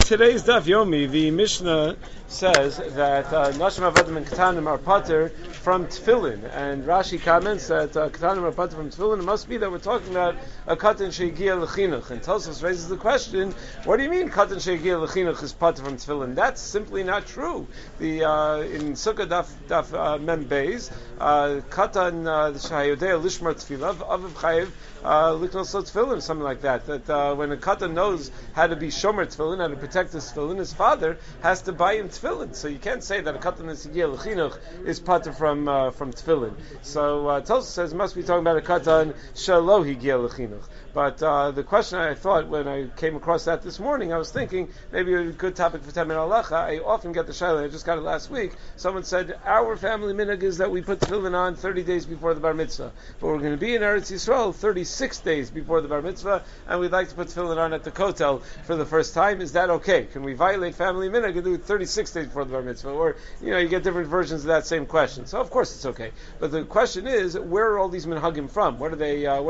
today's Daf Yomi, the Mishnah says that Nashim Avadim and Ketanim are pater from Tefillin, and Rashi comments that Ketanim are pater from Tefillin. It must be that we're talking about a Katan Sheigia L'chinuch, and Tosfos raises the question: what do you mean Katan Sheigia L'chinuch is pater from Tefillin? That's simply not true. The in Sukkah Daf Mem Beis, Katan Shayodei Lishmar Tefillah Aviv Chayiv Liknos Tefillin, something like that. That when a Katan knows how to be Shomer Tefillin, how to protect his tefillin, his father has to buy him tefillin. So you can't say that a katan Sheigia L'chinuch is pater from tefillin. So Tosfos says it must be talking about a katan shelo higia l'chinuch. But the question I thought when I came across that this morning, I was thinking maybe a good topic for 10 minute halacha. I often get the shayla. I just got it last week. Someone said our family minhag is that we put tefillin on 30 days before the bar mitzvah, but we're going to be in Eretz Yisrael 36 days before the bar mitzvah, and we'd like to put tefillin on at the kotel for the first time. Is that okay? Can we violate family minhag and do it 36 days before the bar mitzvah? Or you get different versions of that same question. So of course it's okay. But the question is, where are all these minhagim from? What are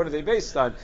they based on?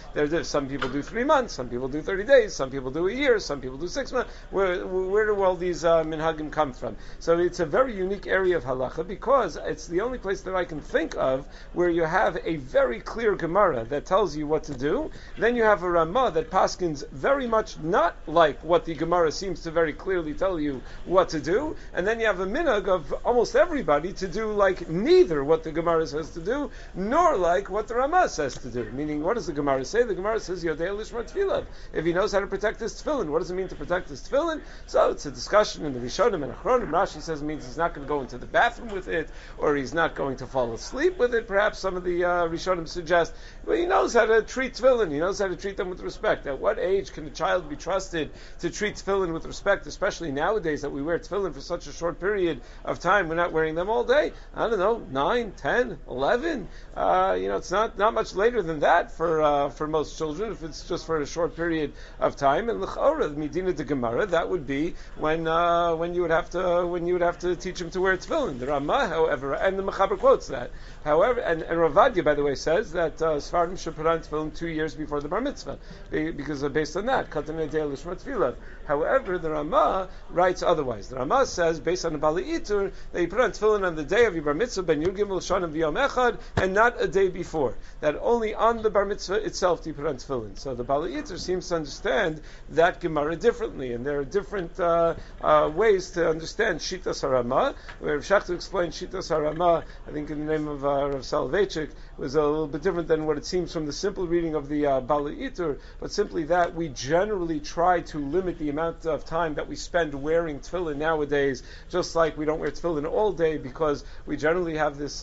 Some people do 3 months, some people do 30 days, some people do a year, some people do 6 months. Where do all these minhagim come from? So it's a very unique area of halacha because it's the only place that I can think of where you have a very clear Gemara that tells you what to do. Then you have a Ramah that paskins very much not like what the Gemara seems to very clearly tell you what to do. And then you have a minhag of almost everybody to do like neither what the Gemara says to do, nor like what the Ramah says to do. Meaning, what does the Gemara say? The Gemara says, Yodei Lishmar Tefillah. If he knows how to protect his tefillin, what does it mean to protect his tefillin? So it's a discussion in the Rishonim and Achronim. Rashi says it means he's not going to go into the bathroom with it, or he's not going to fall asleep with it. Perhaps some of the Rishonim suggest, but he knows how to treat tefillin. He knows how to treat them with respect. At what age can a child be trusted to treat tefillin with respect, especially nowadays that we wear tefillin for such a short period of time? We're not wearing them all day. I don't know, 9, 10, 11. It's not much later than that for most children, if it's just for a short period of time. And l'chora, midina de Gemara, that would be when you would have to teach him to wear tefillin. The Ramah, however, and the Mechaber quotes that. However, and Ravadia, by the way, says that Sfardim should put on tefillin 2 years before the bar mitzvah, because based on that, Katan Edei Lishma Tefillah. However, the Ramah writes otherwise. The Ramah says, based on the Bali Itur, that you put on tefillin on the day of your bar mitzvah, ben Yud Gimel Shana V'Yom Echad, and not a day before. That only on the bar mitzvah itself do you put on tefillin. So the Bali Itur seems to understand that Gemara differently, and there are different ways to understand Shitas HaRamah. Where Rav Shachtu explained Shitas HaRamah, I think in the name of Rav Soloveitchik, was a little bit different than what it seems from the simple reading of the Bali Itur, but simply that we generally try to limit the amount of time that we spend wearing tefillin nowadays, just like we don't wear tefillin all day, because we generally have this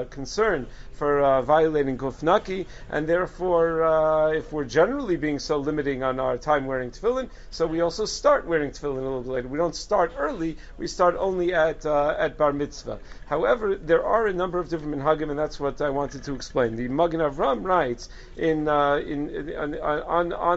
concern for violating gufnaki, and therefore, if we're generally being so limiting on our time wearing tefillin, so we also start wearing tefillin a little bit later. We don't start early; we start only at bar mitzvah. However, there are a number of different minhagim, and that's what I wanted to explain. The Magen Avram writes on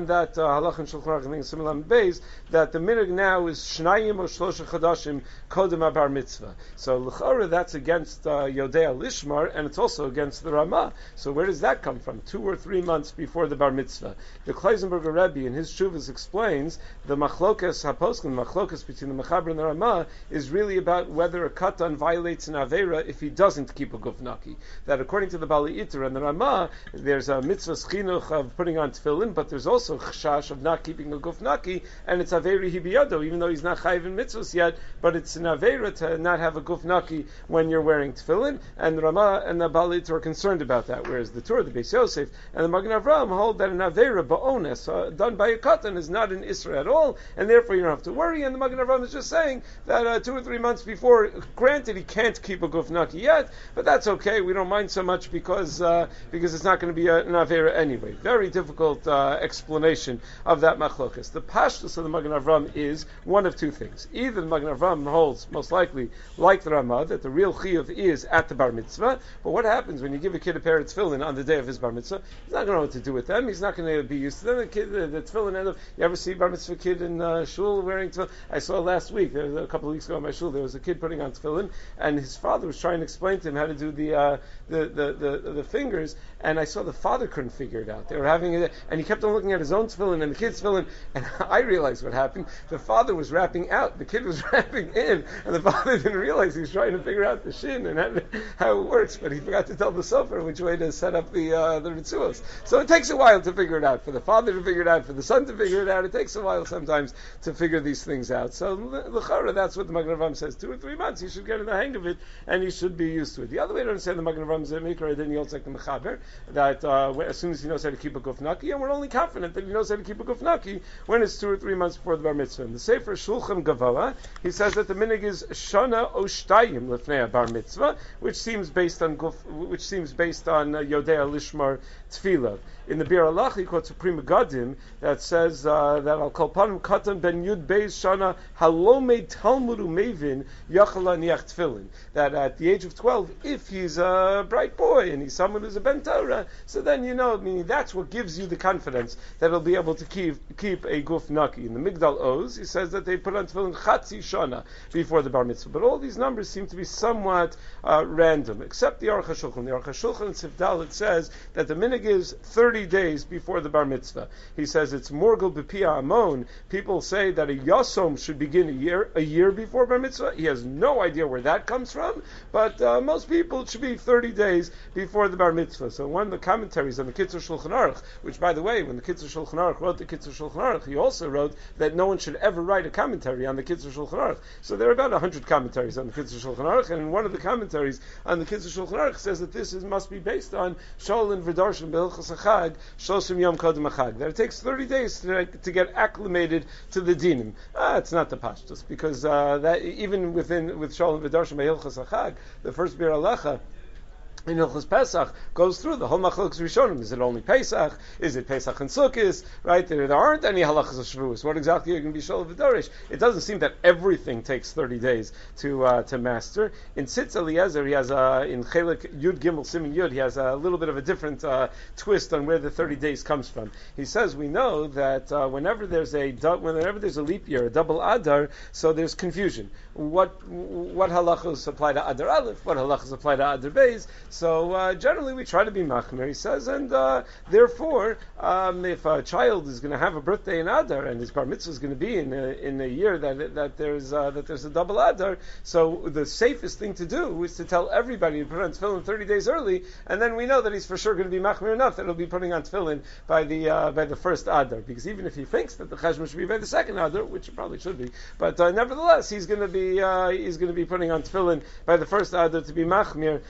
that Halacha and Shulchan Aruch, I think Siman Beis, that the minhag now is Shnayim or Shlosha Chadashim Kodem bar mitzvah. So l'chora, that's against Yodei Lishmar, and it's also against the Ramah. So where does that come from? 2 or 3 months before the bar mitzvah. The Kleisenberger Rebbe in his Shuvas explains the machlokas haposkim, machlokas between the Mechaber and the Ramah, is really about whether a katan violates an avera if he doesn't keep a gufnaki. That according to the Bali Itur and the Ramah, there's a mitzvah chinuch of putting on tefillin, but there's also chashash of not keeping a gufnaki, and it's averi hibiyado, even though he's not chayiv in mitzvahs yet, but it's an avera to not have a gufnaki when you're wearing tefillin, and the Ramah and the Bali Itur are concerned about that, whereas the Torah, the Beis Yosef, and the Magen Avram hold that an avera ba'ones, done by a katan, is not an isra at all, and therefore you don't have to worry, and the Magen Avram is just saying that 2 or 3 months before, granted he can't keep a gufnaki yet, but that's okay, we don't mind so much because it's not going to be an avera anyway. Very difficult explanation of that machlokas. The pashtus of the Magen Avram is one of two things. Either the Magen Avram holds, most likely, like the Ramah, that the real chiyuv is at the bar mitzvah, but what happens when you give a kid a pair of tefillin on the day of his bar mitzvah? He's not going to know what to do with them, he's not going to be used to them. The kid, the tefillin, you ever see bar mitzvah kid in shul wearing tefillin? I saw last week, a couple of weeks ago in my shul, there was a kid putting on tefillin, and his father was trying to explain to him how to do the fingers, and I saw the father couldn't figure it out. They were having it, and he kept on looking at his own tefillin and the kid's tefillin, and I realized what happened. The father was wrapping out, the kid was wrapping in, and the father didn't realize he was trying to figure out the shin and how it works, but he forgot to tell the sofer which way to set up the ritzuos. So it takes a while to figure it out. For the father to figure it out, for the son to figure it out, it takes a while sometimes to figure these things out. So l'chara, that's what the Magen Avraham says. 2 or 3 months, you should get in the hang of it, and you should be used to it. The other way to understand the Magen Avraham is a maker, then you also like the mechaber, that as soon as he knows how to keep a guf naki, and we're only confident that he knows how to keep a guf naki when it's 2 or 3 months before the bar mitzvah. In the Sefer Shulchan Gavoa, he says that the minig is shana o shtayim lefnei bar mitzvah, which seems based on Yodea Lishmar Tefillah. In the Bir Halacha, he quotes a Prima Gadim that says that Al Kolpanim Katan Ben Yud Beis Shana Halome Talmudu Mevin Yachala Niach Tefillin. That at the age of 12, if he's a bright boy and he's someone who's a Ben Torah, so then meaning that's what gives you the confidence that he'll be able to keep a guf naki. In the Migdal Oz, he says that they put on Tefillin Chatzi Shana before the Bar Mitzvah. But all these numbers seem to be somewhat random, except the Aruch HaShulchan. The Aruch HaShulchan in Sifdal, it says that the minig is 30 days before the Bar Mitzvah. He says it's Morgul B'Pia Amon. People say that a Yasom should begin a year before Bar Mitzvah. He has no idea where that comes from, but most people, it should be 30 days before the Bar Mitzvah. So one of the commentaries on the Kitzur Shulchan Aruch, which by the way, when the Kitzur Shulchan Aruch wrote the Kitzur Shulchan Aruch, he also wrote that no one should ever write a commentary on the Kitzur Shulchan Aruch. So there are about 100 commentaries on the Kitzur Shulchan Aruch, and in one of the commentaries on the Kitzur Shulchan Aruch says that this must be based on Sholin V'Darshan B'Hilchos HaChag Shosim Yom Kodem HaChag, that it takes 30 days to get acclimated to the dinim. It's not the pashtus, because that even with Sholin V'Darshan B'Hilchos HaChag, the first Bir Halacha in Hilchos Pesach goes through the whole machlokes rishonim. Is it only Pesach? Is it Pesach and Sukkot? Right? There aren't any halachas of Shavuos. What exactly are going to be Shol V'Dorish? It doesn't seem that everything takes 30 days to master. In Tzitz Eliezer, he has in Chelik Yud Gimel Siman Yud, he has a little bit of a different twist on where the 30 days comes from. He says we know that whenever there's a leap year, a double Adar, so there's confusion. What halachas apply to Adar Aleph? What halachas apply to Adar Beis? So generally we try to be machmer, he says, and therefore if a child is going to have a birthday in Adar and his bar mitzvah is going to be in a year that there's a double Adar, so the safest thing to do is to tell everybody to put on tefillin 30 days early, and then we know that he's for sure going to be machmer enough that he'll be putting on tefillin by the first Adar, because even if he thinks that the cheshbon should be by the second Adar, which it probably should be, but nevertheless he's going to be putting on tefillin by the first Adar to be machmir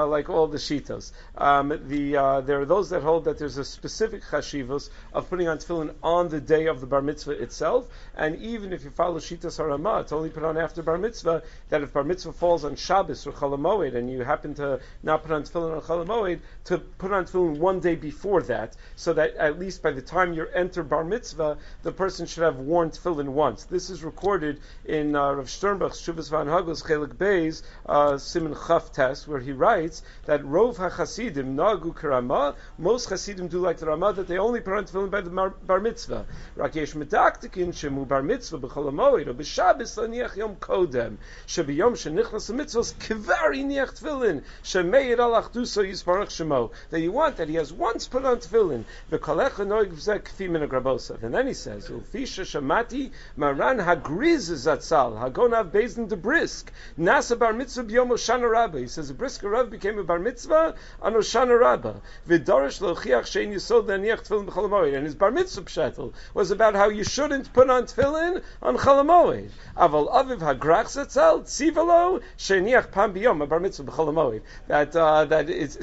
like all the shitos. There are those that hold that there's a specific chashivos of putting on tefillin on the day of the bar mitzvah itself, and even if you follow shitas harama, it's only put on after bar mitzvah, that if bar mitzvah falls on Shabbos or Chol HaMoed and you happen to not put on tefillin on Chol HaMoed, to put on tefillin one day before that, so that at least by the time you enter bar mitzvah, the person should have worn tefillin once. This is recorded in Rav Sternbach's Shuvas V'Anhagos Chelik Beis Siman Chaf Tes, where he writes that Rov HaChasidim Nagu Karama, most Chasidim do like the Ramah, that they only put on tefillin by the bar mitzvah. Rak yesh medaktikin shemu bar mitzvah b'chol hamoed or b'Shabbos laniach yom kodem shebiyom shenichnas mitzvos kvari niach tefillin shemeir al achduso yisparach shemo, that you want that he has once put on tefillin v'kolecha noig v'zeh kfi min agrabosav. And then he says Ulfisha shamati maran hagriz zatzal hagonav bezdin de brisk nasa bar mitzvah b'yom Hoshana Rabbah. He says a brisker Rav became a bar mitzvah on Hoshana Rabbah. V'darish lochiach shein yisod laniach tefillin b'chol hamoed. And his bar mitzvah pshatel was about how you shouldn't put on tefillin on Chol HaMoed. Aval aviv hagrach zatzal tzivalo sheiniach pam biyom a bar mitzvah b'chol hamoed. That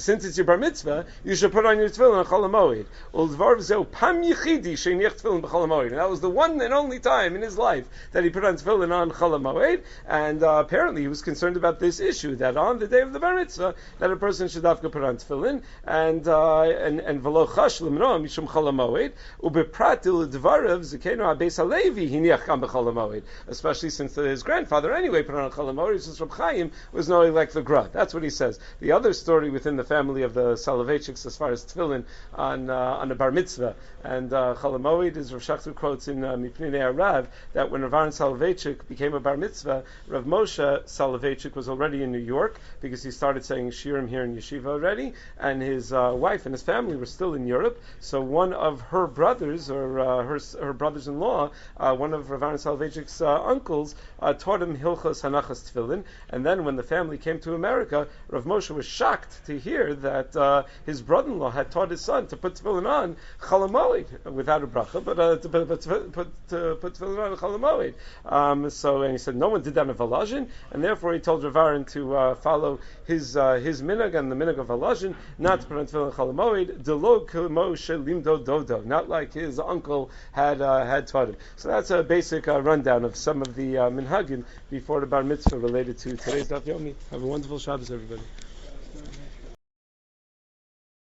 since it's your bar mitzvah, you should put on your tefillin on Chol HaMoed. Uldvar v'zeu pam yichidi sheiniach tefillin b'chol hamoed. And that was the one and only time in his life that he put on tefillin on Chol HaMoed. And apparently he was concerned about this issue, that on the day of the bar mitzvah, that a person should have to put on tefillin, and v'lo chash l'mnoam mishum Chol HaMoed ubepratil dvarav zekenu abeis halevi hiniach kam b'Chol HaMoed. Especially since his grandfather anyway put on Chol HaMoed, since Reb Chaim was knowing like the Gra. That's what he says. The other story within the family of the Soloveitchiks as far as tefillin on a bar mitzvah and Chol HaMoed is Rav Shachter quotes in Mipnei Arav that when Rav Aaron Soloveitchik became a bar mitzvah, Rav Moshe Soloveitchik was already in New York because he started saying shiurim here in yeshiva already, and his wife and his family were still in Europe. So one of her brothers, or her brothers-in-law, one of Rav Aaron Soloveitchik's uncles, taught him Hilchos Hanachas Tefillin. And then when the family came to America, Rav Moshe was shocked to hear that his brother-in-law had taught his son to put tefillin on Chol Hamoed without a bracha, but to put tefillin on Chol Hamoed. So, and he said no one did that in Volozhin, and therefore he told Rav Aaron to follow his minhag and the minhag of Volozhin, not to put on tefillin on Chol Hamoed, delo k'mo shelimdo dodo, not like his uncle had taught him. So that's a basic rundown of some of the minhagim before the bar mitzvah related to today's daf yomi. Have a wonderful Shabbos, everybody.